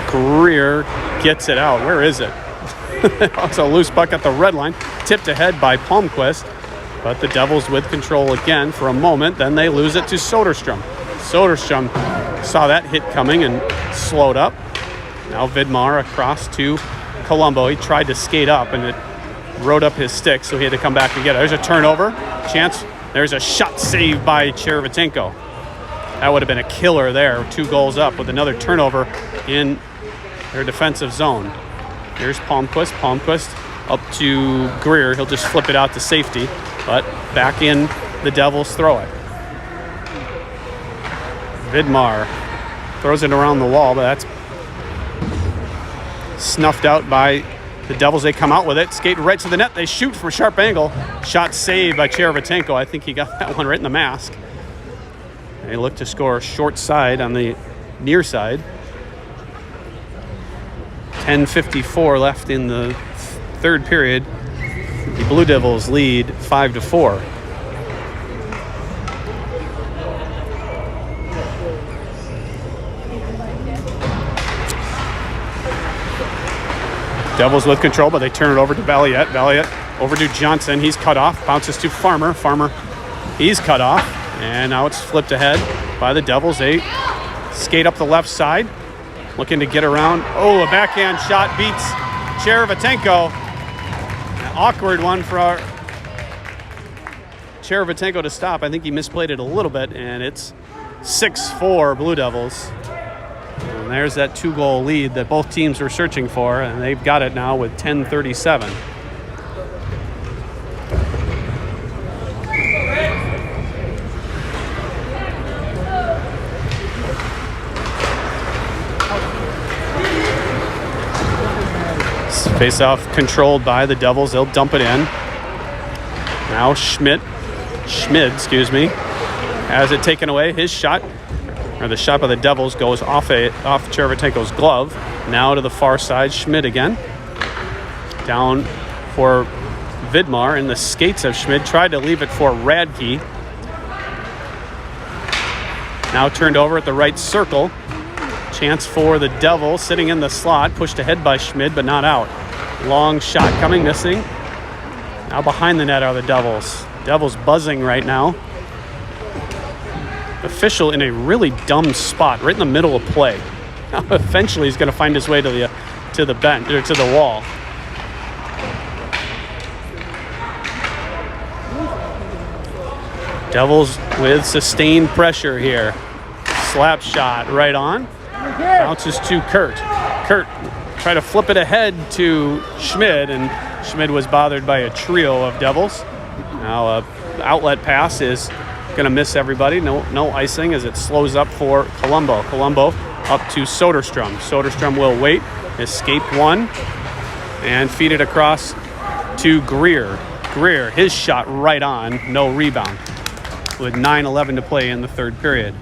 Greer gets it out. Where is it? It's a loose puck at the red line. Tipped ahead by Palmquist. But the Devils with control again for a moment. Then they lose it to Soderstrom. Soderstrom saw that hit coming and slowed up. Now Vidmar across to Colombo. He tried to skate up and it rode up his stick, so he had to come back and get it. There's a turnover. Chance. There's a shot saved by Cherevatenko. That would have been a killer there. 2 goals up with another turnover in their defensive zone. Here's Palmquist. Palmquist up to Greer. He'll just flip it out to safety. But back in the Devils throw it. Vidmar throws it around the wall, but that's snuffed out by the Devils. They come out with it. Skate right to the net. They shoot from a sharp angle. Shot saved by Cherevatenko. I think he got that one right in the mask. They look to score short side on the near side. 10:54 left in the third period. The Blue Devils lead 5-4. Devils with control, but they turn it over to Balliet. Balliet over to Johnson. He's cut off. Bounces to Farmer. Farmer, he's cut off. And now it's flipped ahead by the Devils. They skate up the left side, looking to get around. Oh, a backhand shot beats Cherevatenko. An awkward one for our Cherevatenko to stop. I think he misplayed it a little bit, and it's 6-4 Blue Devils. And there's that 2-goal lead that both teams were searching for, and they've got it now with 10:37. Face-off controlled by the Devils. They'll dump it in. Now Schmid, has it taken away. His shot or the shot by the Devils goes off Cherevatenko's glove. Now to the far side, Schmid again. Down for Vidmar, and the skates of Schmid tried to leave it for Radke. Now turned over at the right circle. Chance for the Devils, sitting in the slot, pushed ahead by Schmid, but not out. Long shot coming, missing. Now behind the net are the Devils. Devils buzzing right now. Official in a really dumb spot, right in the middle of play. Now eventually he's going to find his way to the bench, or to the wall. Devils with sustained pressure here. Slap shot right on. Bounces to Kurt. Kurt tried to flip it ahead to Schmid, and Schmid was bothered by a trio of Devils. Now the outlet pass is going to miss everybody. No icing as it slows up for Colombo. Colombo up to Soderstrom. Soderstrom will wait, escape one, and feed it across to Greer. Greer, his shot right on, no rebound, with 9:11 to play in the third period.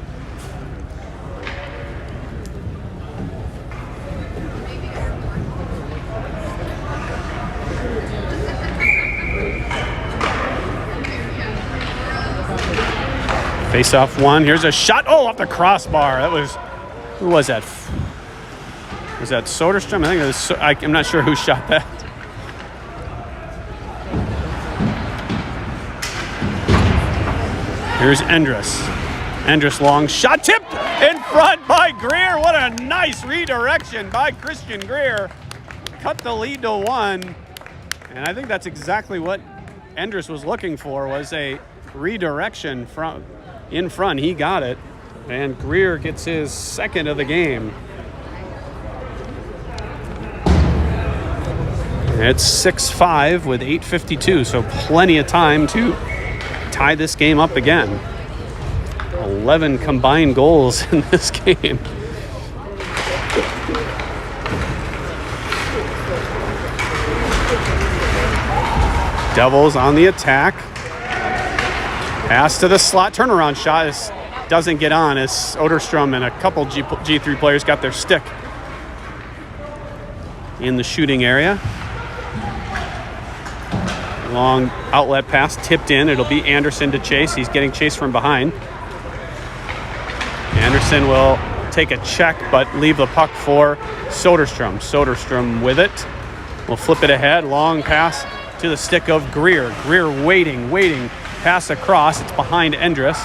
Face off one. Here's a shot. Oh, off the crossbar. That was, who was that? Was that Soderstrom? I think it was. I'm not sure who shot that. Here's Endress. Endress long shot, tipped in front by Greer. What a nice redirection by Christian Greer. Cut the lead to one. And I think that's exactly what Endress was looking for, was a redirection from in front. He got it, and Greer gets his second of the game. It's 6-5 with 8:52, so plenty of time to tie this game up again. 11 combined goals in this game. Devils on the attack. Pass to the slot. Turnaround shot doesn't get on as Soderstrom and a couple G3 players got their stick in the shooting area. Long outlet pass tipped in. It'll be Anderson to chase. He's getting chased from behind. Anderson will take a check but leave the puck for Soderstrom. Soderstrom with it. Will flip it ahead. Long pass to the stick of Greer. Greer waiting. Pass across. It's behind Endress.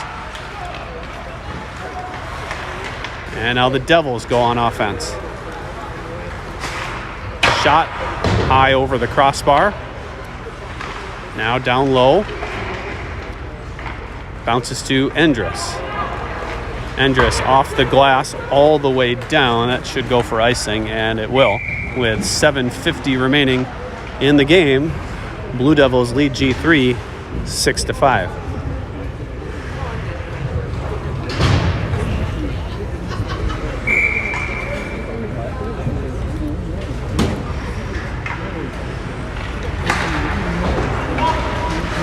And now the Devils go on offense. Shot high over the crossbar. Now down low. Bounces to Endress. Endress off the glass all the way down. That should go for icing, and it will. With 7:50 remaining in the game, Blue Devils lead G3 6-5.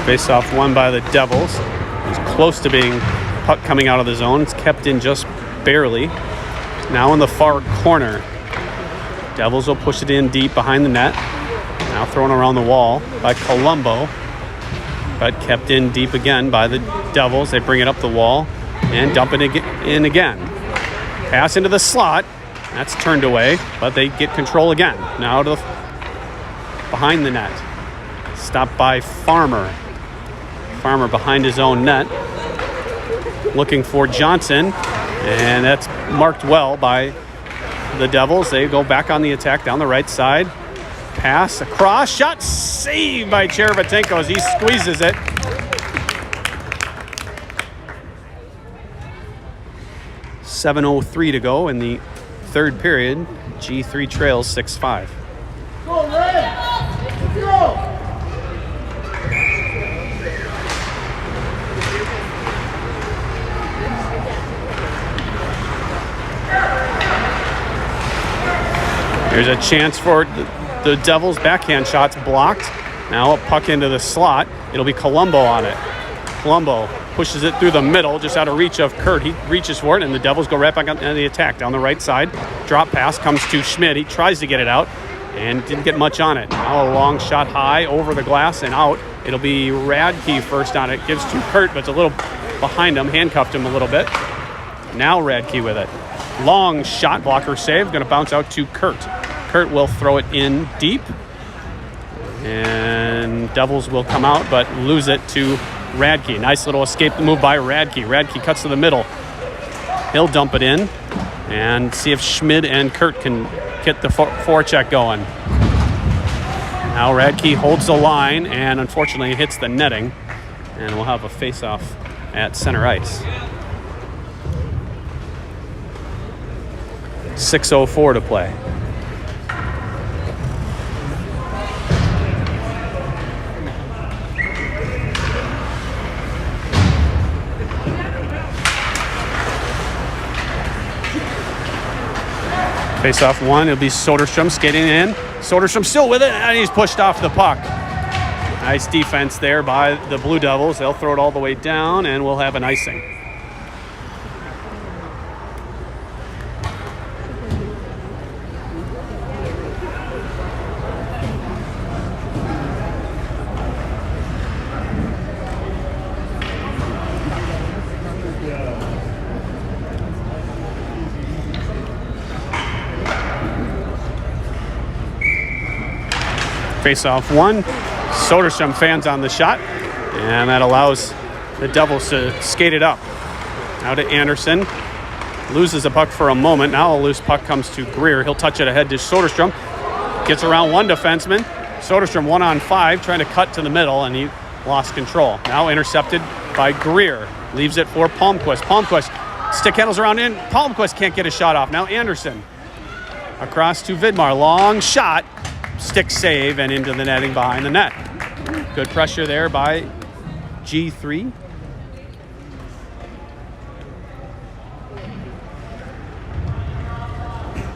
Face off won by the Devils. It's close to being puck coming out of the zone. It's kept in just barely. Now in the far corner. Devils will push it in deep behind the net. Now thrown around the wall by Colombo, but kept in deep again by the Devils. They bring it up the wall and dump it in again. Pass into the slot. That's turned away, but they get control again. Now to behind the net. Stopped by Farmer. Farmer behind his own net. Looking for Johnson, and that's marked well by the Devils. They go back on the attack down the right side. Pass across, shot saved by Cherevatenko as he squeezes it. .7:03 to go in the third period. G3 trails 6-5. Go, Red! Let's go! There's a chance for the Devils. Backhand shots blocked. Now a puck into the slot. It'll be Colombo on it. Colombo pushes it through the middle, just out of reach of Kurt. He reaches for it, and the Devils go right back on the attack down the right side. Drop pass comes to Schmidt. He tries to get it out and didn't get much on it. Now a long shot high over the glass and out. It'll be Radke first on it. Gives to Kurt, but it's a little behind him. Handcuffed him a little bit. Now Radke with it. Long shot, blocker save. Going to bounce out to Kurt. Kurt will throw it in deep. And Devils will come out, but lose it to Radke. Nice little escape move by Radke. Radke cuts to the middle. He'll dump it in and see if Schmidt and Kurt can get the forecheck going. Now Radke holds the line and unfortunately hits the netting. And we'll have a face-off at center ice. 6:04 to play. Face-off one, it'll be Soderstrom skating in. Soderstrom still with it, and he's pushed off the puck. Nice defense there by the Blue Devils. They'll throw it all the way down, and we'll have an icing. Face-off one. Soderstrom fans on the shot, and that allows the Devils to skate it up. Now to Anderson. Loses the puck for a moment. Now a loose puck comes to Greer. He'll touch it ahead to Soderstrom. Gets around one defenseman. Soderstrom 1-on-5, trying to cut to the middle, and he lost control. Now intercepted by Greer. Leaves it for Palmquist. Palmquist stick handles around in. Palmquist can't get a shot off. Now Anderson. Across to Vidmar. Long shot. Stick save and into the netting behind the net. Good pressure there by G3.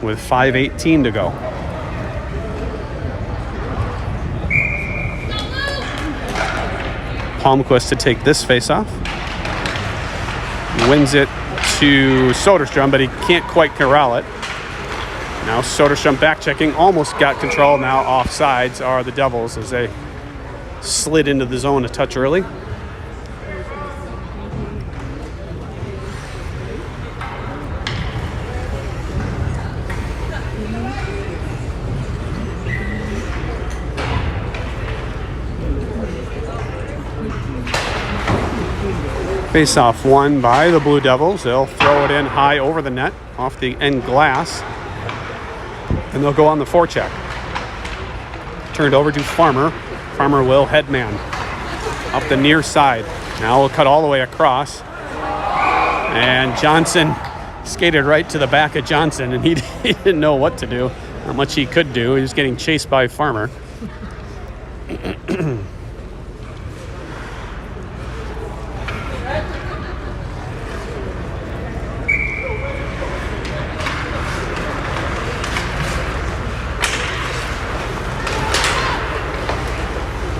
With 5:18 to go. Palmquist to take this face-off. Wins it to Soderstrom, but he can't quite corral it. Now Soderstrom back checking, almost got control. Now offsides are the Devils as they slid into the zone a touch early. Face-off won by the Blue Devils. They'll throw it in high over the net, off the end glass. And they'll go on the forecheck. Turned over to Farmer. Farmer will headman up the near side. Now we'll cut all the way across. And Johnson skated right to the back of Johnson, and he didn't know what to do. Not much he could do. He was getting chased by Farmer.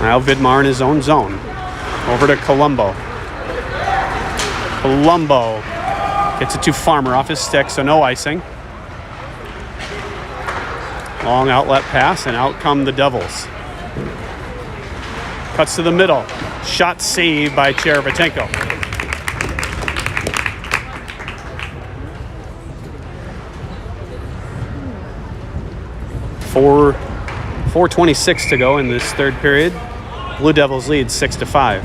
Now Vidmar in his own zone. Over to Colombo. Colombo gets it to Farmer off his stick, so no icing. Long outlet pass, and out come the Devils. Cuts to the middle. Shot saved by Cherevatenko. Four 4:26 to go in this third period. Blue Devils lead 6-5.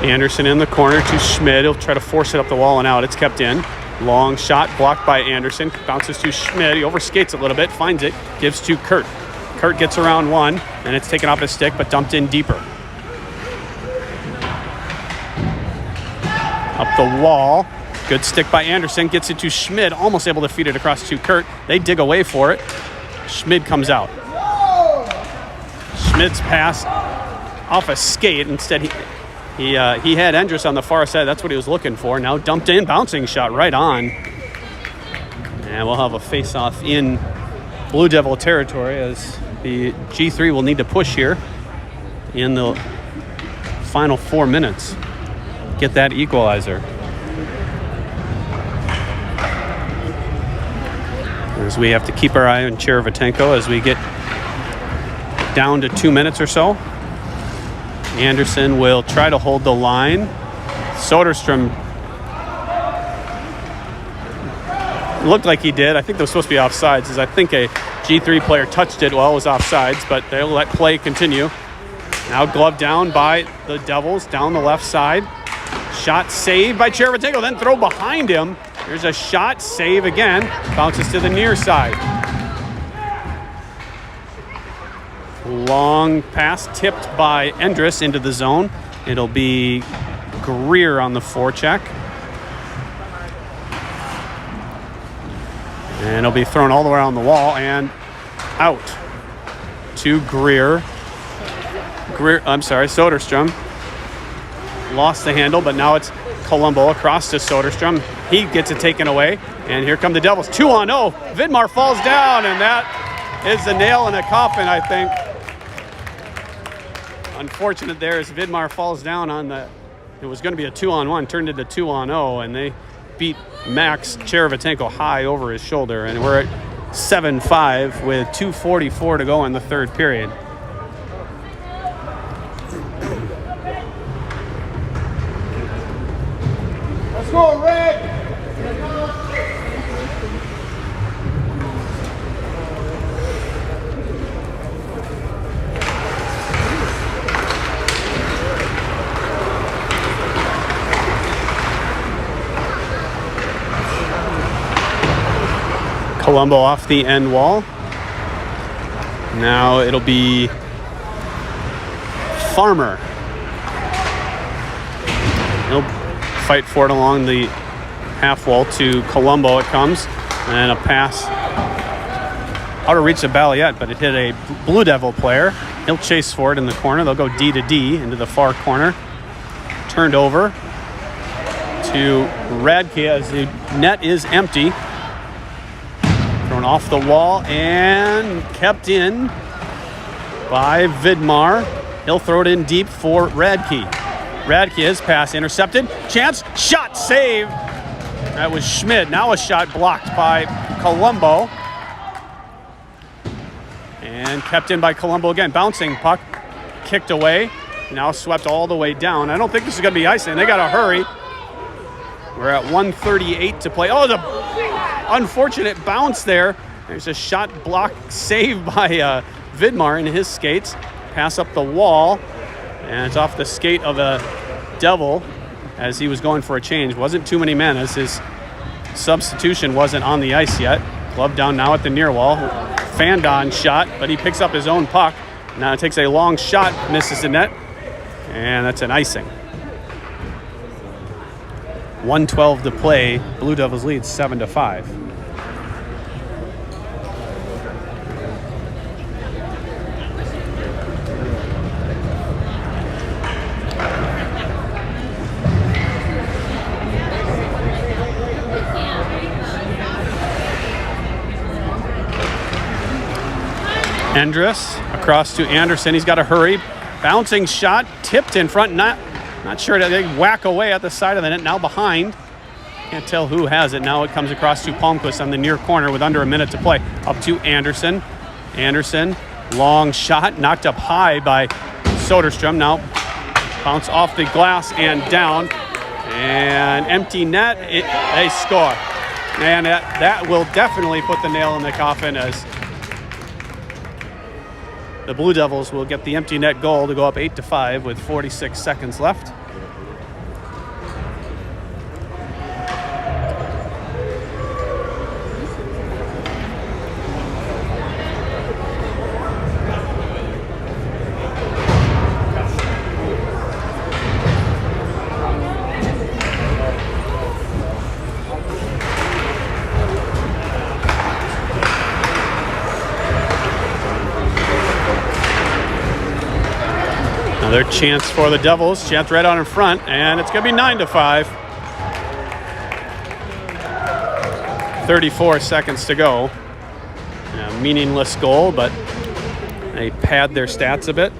Anderson in the corner to Schmidt. He'll try to force it up the wall and out. It's kept in. Long shot blocked by Anderson. Bounces to Schmidt. He overskates a little bit, finds it, gives to Kurt. Kurt gets around one, and it's taken off his stick, but dumped in deeper. Up the wall. Good stick by Anderson. Gets it to Schmidt. Almost able to feed it across to Kurt. They dig away for it. Schmidt comes out. Schmidt's pass off a skate. Instead, He had Endress on the far side. That's what he was looking for. Now dumped in, bouncing shot right on. And we'll have a face-off in Blue Devil territory as the G3 will need to push here in the final 4 minutes. Get that equalizer. As we have to keep our eye on Cherevatenko as we get down to 2 minutes or so. Anderson will try to hold the line. Soderstrom looked like he did. I think that was supposed to be offsides, as I think a G3 player touched it while it was offsides, but they'll let play continue. Now glove down by the Devils down the left side. Shot saved by Cherevatenko, then throw behind him. There's a shot, save again. Bounces to the near side. Long pass tipped by Endress into the zone. It'll be Greer on the forecheck. And it'll be thrown all the way around the wall and out to Greer. Soderstrom. Lost the handle, but now it's Colombo across to Soderstrom. He gets it taken away, and here come the Devils. 2-0. Vidmar falls down, and that is the nail in the coffin, I think. Unfortunate there as Vidmar falls down on the... It was going to be a 2-on-1, turned into 2-on-0, and they beat Max Cherevatenko high over his shoulder, and we're at 7-5 with 2:44 to go in the third period. Let's go, Red! Colombo off the end wall. Now it'll be Farmer. He'll fight for it along the half wall to Colombo. It comes, and a pass out of reach of Balliet, but it hit a Blue Devil player. He'll chase for it in the corner. They'll go D to D into the far corner. Turned over to Radke as the net is empty. Thrown off the wall and kept in by Vidmar. He'll throw it in deep for Radke. Radke's pass intercepted. Chance, shot, save. That was Schmid. Now a shot blocked by Colombo. And kept in by Colombo again. Bouncing puck, kicked away. Now swept all the way down. I don't think this is going to be icing. They got to hurry. We're at 1:38 to play. Oh, the unfortunate bounce there. There's a shot block saved by Vidmar in his skates. Pass up the wall, and it's off the skate of a Devil as he was going for a change. Wasn't too many men as his substitution wasn't on the ice yet. Glove down now at the near wall. Fandon shot, but he picks up his own puck. Now it takes a long shot, misses the net, and that's an icing. 1:12 to play. Blue Devils lead 7-5. Endress across to Anderson. He's got to hurry. Bouncing shot, tipped in front. Not sure. They whack away at the side of the net. Now behind. Can't tell who has it. Now it comes across to Palmquist on the near corner with under a minute to play. Up to Anderson. Anderson, long shot, knocked up high by Soderstrom. Now bounce off the glass and down. And empty net. They score. And that will definitely put the nail in the coffin as the Blue Devils will get the empty net goal to go up 8-5 with 46 seconds left. Another chance for the Devils. Chance right on in front, and it's going to be 9-5. 34 seconds to go. A meaningless goal, but they pad their stats a bit.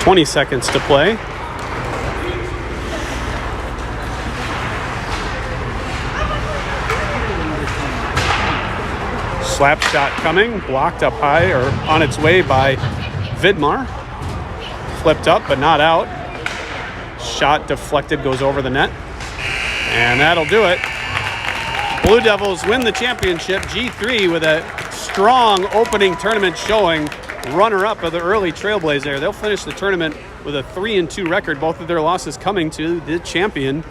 $20 seconds to play. Slap shot coming, blocked up high or on its way by Vidmar. Flipped up but not out. Shot deflected, goes over the net. And that'll do it. Blue Devils win the championship, G3, with a strong opening tournament showing. Runner-up of the early Trailblazer. They'll finish the tournament with a 3-2 record. Both of their losses coming to the champion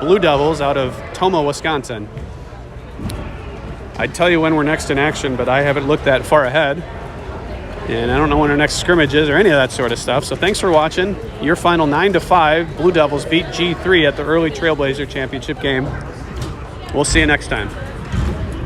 Blue Devils out of Tomah, Wisconsin. I'd tell you when we're next in action, but I haven't looked that far ahead. And I don't know when our next scrimmage is or any of that sort of stuff. So thanks for watching. Your final 9-5. Blue Devils beat G3 at the early Trailblazer championship game. We'll see you next time.